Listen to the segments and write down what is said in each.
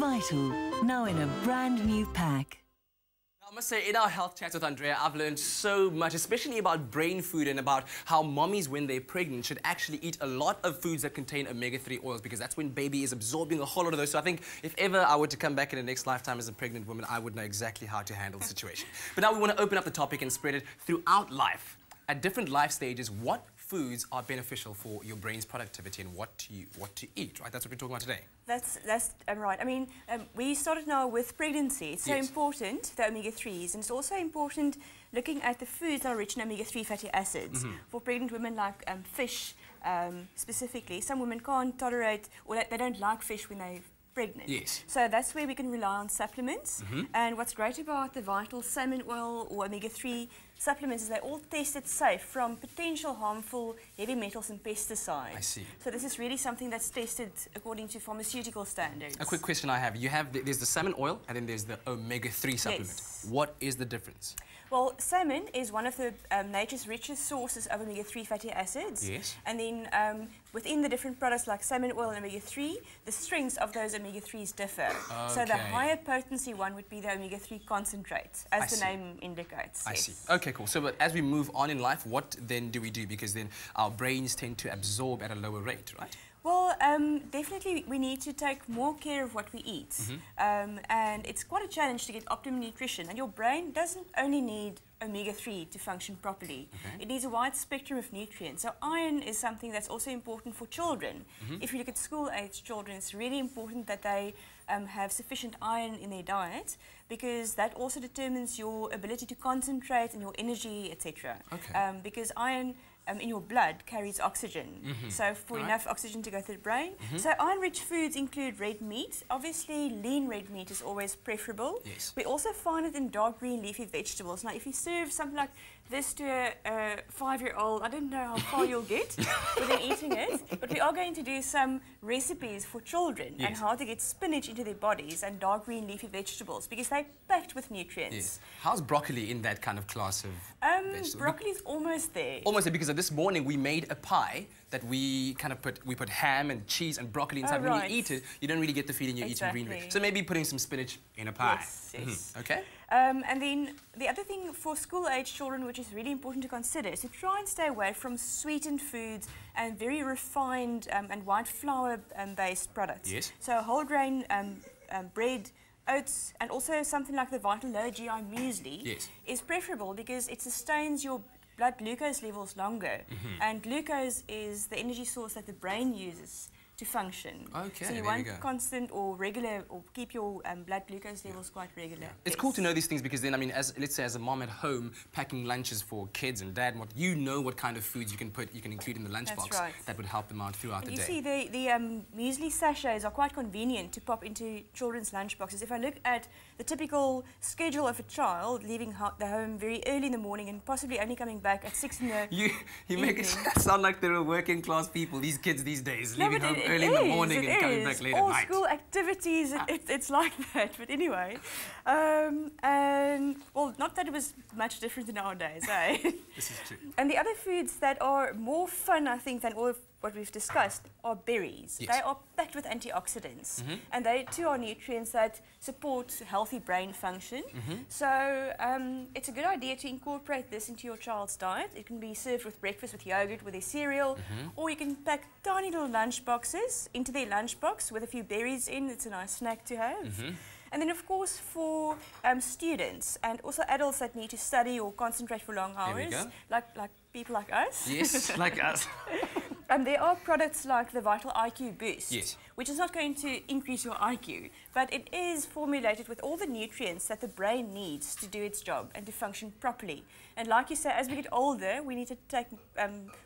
Vital, now in a brand new pack. I must say, in our health chats with Andrea, I've learned so much, especially about brain food and about how mommies, when they're pregnant, should actually eat a lot of foods that contain omega-3 oils, because that's when baby is absorbing a whole lot of those. So I think if ever I were to come back in the next lifetime as a pregnant woman, I would know exactly how to handle the situation. But now we want to open up the topic and spread it throughout life. At different life stages, what foods are beneficial for your brain's productivity and what to eat, right? That's what we're talking about today. That's right. I mean, we started now with pregnancy. It's so important, the omega-3s, and it's also important looking at the foods that are rich in omega-3 fatty acids. For pregnant women, like fish specifically. Some women can't tolerate, or they don't like fish when they're pregnant. Yes. So that's where we can rely on supplements. And what's great about the Vital salmon oil or omega-3 supplements is they're all tested safe from potential harmful heavy metals and pesticides. I see. So this is really something that's tested according to pharmaceutical standards. A quick question I have. There's the salmon oil and then there's the omega-3 supplement. Yes. What is the difference? Well, salmon is one of the nature's richest sources of omega-3 fatty acids. Yes. And then within the different products like salmon oil and omega-3, the strengths of those omega-3s differ. Okay. So the higher potency one would be the omega-3 concentrate, as the name indicates. I see. Okay, cool. So but as we move on in life, what then do we do? Because then our brains tend to absorb at a lower rate, right? Well, definitely we need to take more care of what we eat. And it's quite a challenge to get optimum nutrition. And your brain doesn't only need omega-3 to function properly. It needs a wide spectrum of nutrients. So iron is something that's also important for children. If you look at school-age children, it's really important that they have sufficient iron in their diet, because that also determines your ability to concentrate and your energy, etc. Because iron in your blood carries oxygen, so for enough oxygen to go through the brain. So iron-rich foods include red meat. Obviously, lean red meat is always preferable. Yes. We also find it in dark green leafy vegetables. Now, if you serve something like this to a 5-year-old, I don't know how far you'll get within eating it, but we are going to do some recipes for children and how to get spinach into their bodies and dark green leafy vegetables, because they're packed with nutrients. Yes. How's broccoli in that kind of class of vegetables? Broccoli's almost there. Almost there, because this morning we made a pie that we kind of put ham and cheese and broccoli inside. When you eat it, you don't really get the feeling you're eating green veg. So maybe putting some spinach in a pie. Yes, yes. Okay. And then the other thing for school-age children, which is really important to consider, is to try and stay away from sweetened foods and very refined and white flour-based products. Yes. So whole grain bread, oats, and also something like the Vital Low GI muesli is preferable, because it sustains your blood glucose levels longer. And glucose is the energy source that the brain uses to function. Okay, so you want constant or regular, or keep your blood glucose levels quite regular. It's cool to know these things, because then, I mean, let's say as a mom at home packing lunches for kids and dad, you know what kind of foods you can include in the lunchbox that would help them out throughout the day. You see, the muesli sachets are quite convenient to pop into children's lunchboxes. If I look at the typical schedule of a child leaving the home very early in the morning and possibly only coming back at 6 in the You make it sound like they're working class people, these kids these days, leaving home early in the morning and coming back late at night. All school activities, it's like that. But anyway, and well, not that it was much different in our days, eh? This is true. And the other foods that are more fun, I think, than all of what we've discussed are berries. Yes. They are packed with antioxidants, and they too are nutrients that support healthy brain function. So it's a good idea to incorporate this into your child's diet. It can be served with breakfast with yogurt, with their cereal, or you can pack tiny little lunch boxes into their lunchbox with a few berries in. It's a nice snack to have. And then, of course, for students and also adults that need to study or concentrate for long hours, like people like us. Yes, like us. There are products like the Vital IQ Boost, which is not going to increase your IQ, but it is formulated with all the nutrients that the brain needs to do its job and to function properly. And like you say, as we get older, we need to take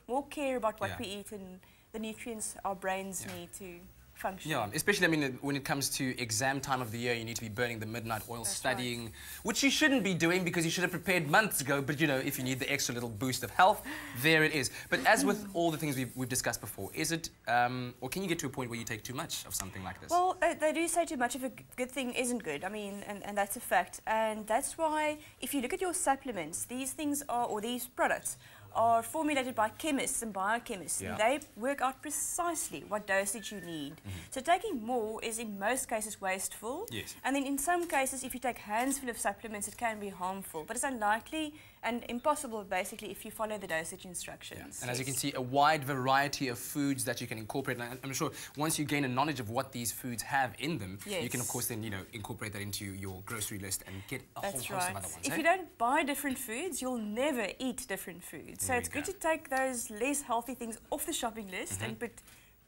more care about what we eat and the nutrients our brains need to function. Yeah, especially, I mean, when it comes to exam time of the year, you need to be burning the midnight oil studying, which you shouldn't be doing, because you should have prepared months ago. But, you know, if you need the extra little boost of health, there it is. But as with all the things we've discussed before, is it, or can you get to a point where you take too much of something like this? Well, they do say too much of a good thing isn't good. I mean, and that's a fact. And that's why, if you look at your supplements, these things are, or these products, are formulated by chemists and biochemists. Yeah. And they work out precisely what dosage you need. So taking more is in most cases wasteful. Yes. And then in some cases, if you take handsful of supplements, it can be harmful. But it's unlikely and impossible, basically, if you follow the dosage instructions. And as you can see, a wide variety of foods that you can incorporate. And I'm sure once you gain a knowledge of what these foods have in them, you can, of course, then, incorporate that into your grocery list and get a whole host of other ones. If you don't buy different foods, you'll never eat different foods. So it's good to take those less healthy things off the shopping list and put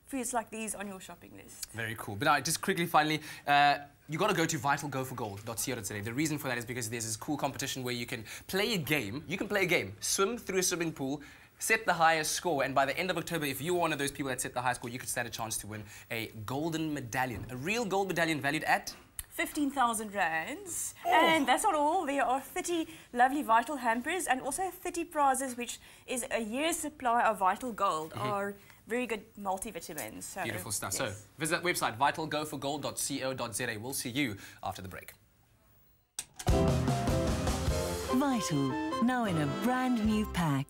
foods like these on your shopping list. Very cool. But now, just quickly, finally, you got to go to vitalgoforgold.co.za. The reason for that is because there's this cool competition where you can play a game. You can play a game, swim through a swimming pool, set the highest score, and by the end of October, if you're one of those people that set the highest score, you could stand a chance to win a golden medallion, a real gold medallion valued at 15,000 rands. And that's not all. There are 30 lovely Vital hampers and also 30 prizes, which is a year's supply of Vital Gold, or very good multivitamins. So, beautiful stuff. So visit that website, vitalgoforgold.co.za. We'll see you after the break. Vital, now in a brand new pack.